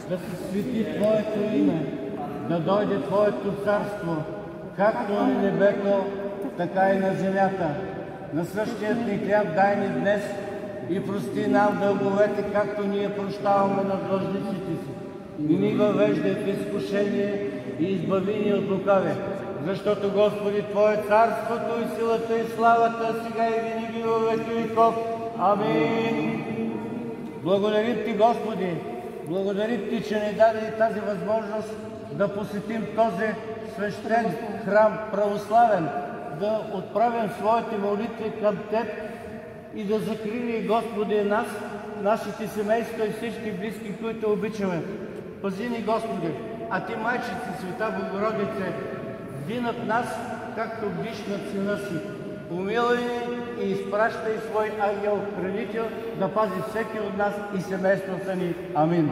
да се свети Твоето име, да дойде Твоето царство, както на небето, така и на земята. Насъщният ни хляб дай ни днес и прости нам дълговете, както ние прощаваме на длъжниците си. И ни въвеждай в изкушение и избави ни от лукавия. Защото, Господи, Твое царството и силата и славата сега и винаги във веки веков. Амин. Благодарим Ти, Господи, благодарим Ти, че ни даде и тази възможност да посетим този свещен храм, православен, да отправим своите молитви към Теб и да закрили, Господи, нас, нашите семейства и всички близки, които обичаме. Пази ни, Господи, а Ти, Майчице, Света Богородице, бди над нас, както бдиш над Сина Си. Помилуй ни и изпращай свой ангел-хранител да пази всеки от нас и семействата ни. Амин.